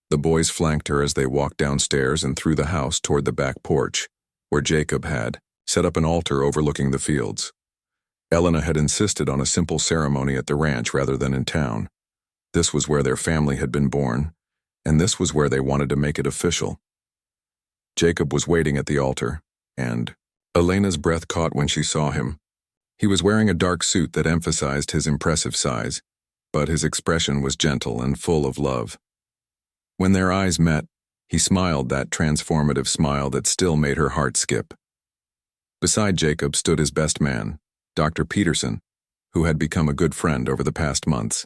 The boys flanked her as they walked downstairs and through the house toward the back porch, where Jacob had set up an altar overlooking the fields. Elena had insisted on a simple ceremony at the ranch rather than in town. This was where their family had been born, and this was where they wanted to make it official. Jacob was waiting at the altar, and Elena's breath caught when she saw him. He was wearing a dark suit that emphasized his impressive size, but his expression was gentle and full of love. When their eyes met, he smiled that transformative smile that still made her heart skip. Beside Jacob stood his best man, Dr. Peterson, who had become a good friend over the past months.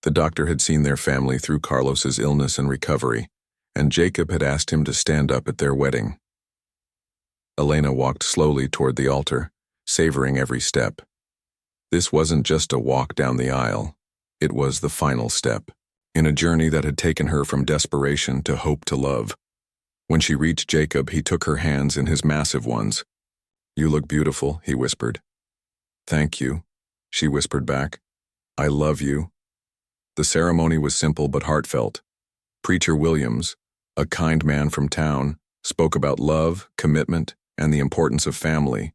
The doctor had seen their family through Carlos's illness and recovery, and Jacob had asked him to stand up at their wedding. Elena walked slowly toward the altar, savoring every step. This wasn't just a walk down the aisle, it was the final step, in a journey that had taken her from desperation to hope to love. When she reached Jacob, he took her hands in his massive ones. You look beautiful, he whispered. Thank you, she whispered back. I love you. The ceremony was simple but heartfelt. Preacher Williams, a kind man from town, spoke about love, commitment, and the importance of family.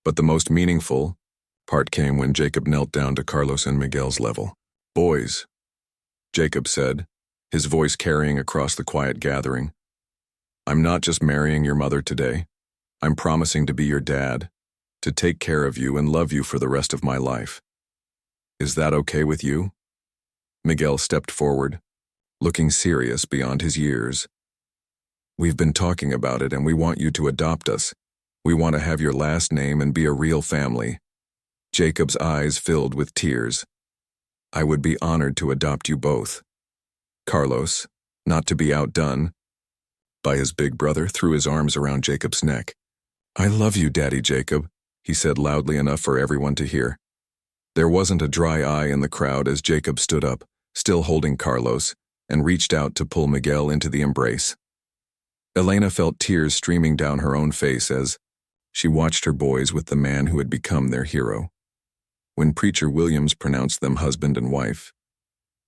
But the most meaningful part came when Jacob knelt down to Carlos and Miguel's level. Boys, Jacob said, his voice carrying across the quiet gathering. I'm not just marrying your mother today. I'm promising to be your dad, to take care of you and love you for the rest of my life. Is that okay with you? Miguel stepped forward, looking serious beyond his years. We've been talking about it and we want you to adopt us. We want to have your last name and be a real family. Jacob's eyes filled with tears. I would be honored to adopt you both. Carlos, not to be outdone by his big brother, threw his arms around Jacob's neck. I love you, Daddy Jacob, he said loudly enough for everyone to hear. There wasn't a dry eye in the crowd as Jacob stood up, still holding Carlos, and reached out to pull Miguel into the embrace. Elena felt tears streaming down her own face as she watched her boys with the man who had become their hero. When Preacher Williams pronounced them husband and wife,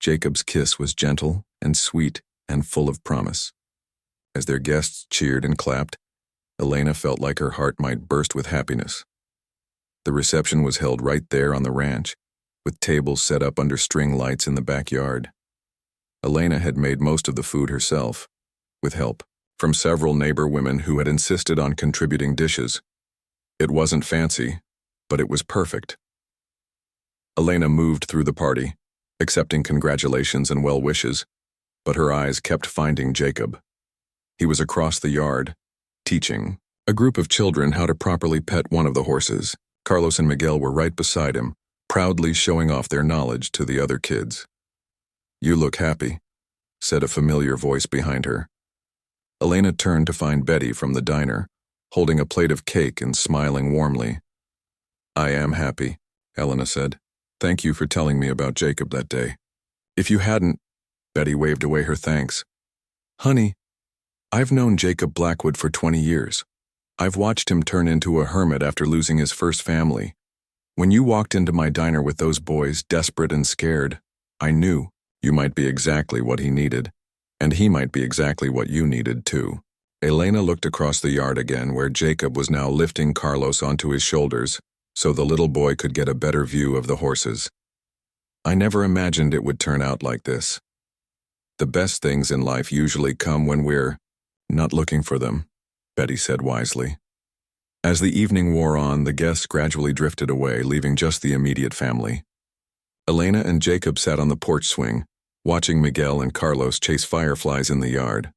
Jacob's kiss was gentle and sweet and full of promise. As their guests cheered and clapped, Elena felt like her heart might burst with happiness. The reception was held right there on the ranch, with tables set up under string lights in the backyard. Elena had made most of the food herself, with help from several neighbor women who had insisted on contributing dishes. It wasn't fancy, but it was perfect. Elena moved through the party, accepting congratulations and well wishes, but her eyes kept finding Jacob. He was across the yard, teaching a group of children how to properly pet one of the horses. Carlos and Miguel were right beside him, proudly showing off their knowledge to the other kids. You look happy, said a familiar voice behind her. Elena turned to find Betty from the diner, holding a plate of cake and smiling warmly. I am happy, Elena said. Thank you for telling me about Jacob that day. If you hadn't, Betty waved away her thanks. Honey, I've known Jacob Blackwood for 20 years. I've watched him turn into a hermit after losing his first family. When you walked into my diner with those boys, desperate and scared, I knew you might be exactly what he needed. And he might be exactly what you needed, too. Elena looked across the yard again, where Jacob was now lifting Carlos onto his shoulders so the little boy could get a better view of the horses. I never imagined it would turn out like this. The best things in life usually come when we're not looking for them, Betty said wisely. As the evening wore on, the guests gradually drifted away, leaving just the immediate family. Elena and Jacob sat on the porch swing, watching Miguel and Carlos chase fireflies in the yard.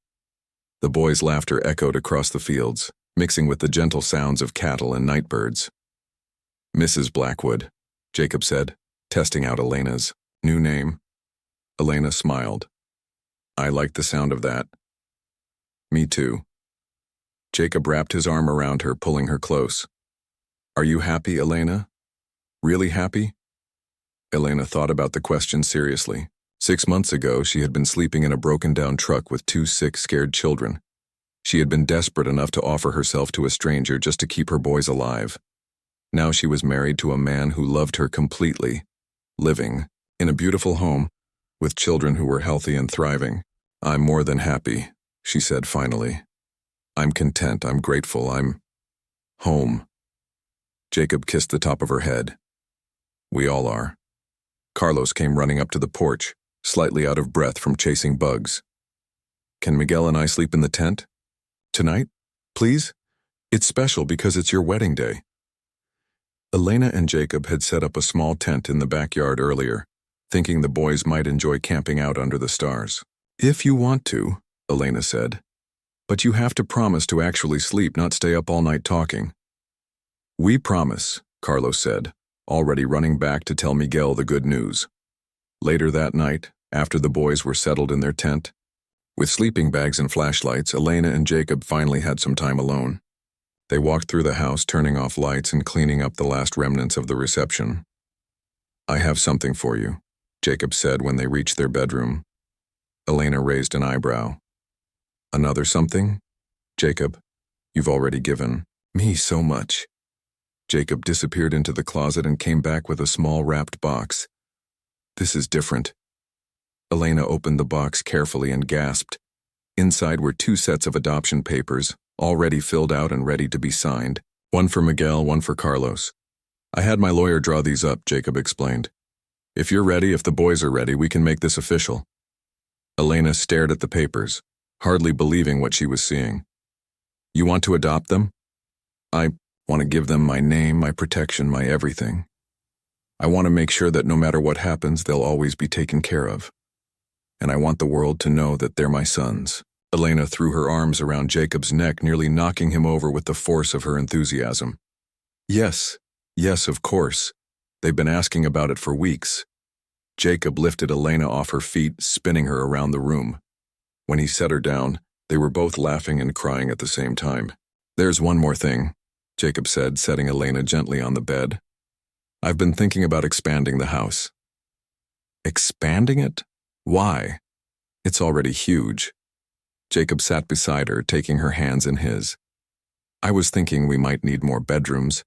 The boys' laughter echoed across the fields, mixing with the gentle sounds of cattle and night birds. Mrs. Blackwood, Jacob said, testing out Elena's new name. Elena smiled. I like the sound of that. Me too. Jacob wrapped his arm around her, pulling her close. Are you happy, Elena? Really happy? Elena thought about the question seriously. 6 months ago, she had been sleeping in a broken-down truck with 2 sick, scared children. She had been desperate enough to offer herself to a stranger just to keep her boys alive. Now she was married to a man who loved her completely, living in a beautiful home with children who were healthy and thriving. I'm more than happy, she said finally. I'm content, I'm grateful, I'm home. Jacob kissed the top of her head. We all are. Carlos came running up to the porch, slightly out of breath from chasing bugs. Can Miguel and I sleep in the tent? Tonight? Please? It's special because it's your wedding day. Elena and Jacob had set up a small tent in the backyard earlier, thinking the boys might enjoy camping out under the stars. If you want to, Elena said. But you have to promise to actually sleep, not stay up all night talking. We promise, Carlos said, already running back to tell Miguel the good news. Later that night, after the boys were settled in their tent, with sleeping bags and flashlights, Elena and Jacob finally had some time alone. They walked through the house, turning off lights and cleaning up the last remnants of the reception. I have something for you, Jacob said when they reached their bedroom. Elena raised an eyebrow. Another something? Jacob, you've already given me so much. Jacob disappeared into the closet and came back with a small wrapped box. This is different. Elena opened the box carefully and gasped. Inside were 2 sets of adoption papers, already filled out and ready to be signed. One for Miguel, one for Carlos. I had my lawyer draw these up, Jacob explained. If you're ready, if the boys are ready, we can make this official. Elena stared at the papers, hardly believing what she was seeing. You want to adopt them? I want to give them my name, my protection, my everything. I want to make sure that no matter what happens, they'll always be taken care of. And I want the world to know that they're my sons. Elena threw her arms around Jacob's neck, nearly knocking him over with the force of her enthusiasm. Yes, of course. They've been asking about it for weeks. Jacob lifted Elena off her feet, spinning her around the room. When he set her down, they were both laughing and crying at the same time. There's one more thing, Jacob said, setting Elena gently on the bed. I've been thinking about expanding the house. Expanding it? Why? It's already huge. Jacob sat beside her, taking her hands in his. I was thinking we might need more bedrooms.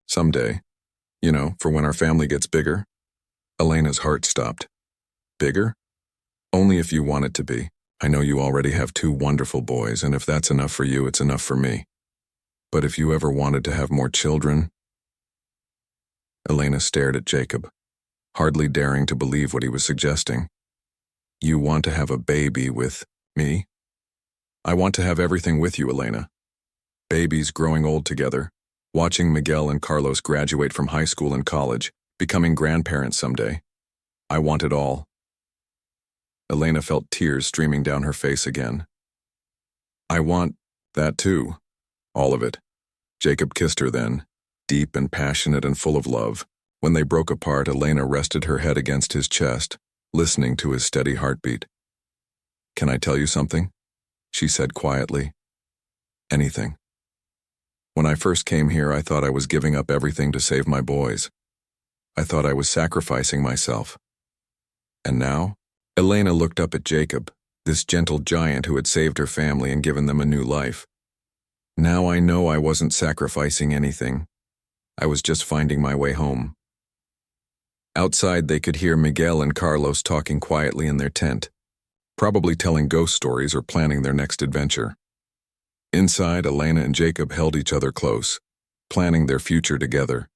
Someday. For when our family gets bigger. Elena's heart stopped. Bigger? Only if you want it to be. I know you already have 2 wonderful boys, and if that's enough for you, it's enough for me. But if you ever wanted to have more children... Elena stared at Jacob, hardly daring to believe what he was suggesting. You want to have a baby with me? I want to have everything with you, Elena. Babies growing old together, watching Miguel and Carlos graduate from high school and college, becoming grandparents someday. I want it all. Elena felt tears streaming down her face again. I want that too. All of it. Jacob kissed her then, deep and passionate and full of love. When they broke apart, Elena rested her head against his chest, listening to his steady heartbeat. Can I tell you something? She said quietly. Anything. When I first came here, I thought I was giving up everything to save my boys. I thought I was sacrificing myself. And now? Elena looked up at Jacob, this gentle giant who had saved her family and given them a new life. Now I know I wasn't sacrificing anything. I was just finding my way home. Outside, they could hear Miguel and Carlos talking quietly in their tent. probably telling ghost stories or planning their next adventure. Inside, Elena and Jacob held each other close, planning their future together.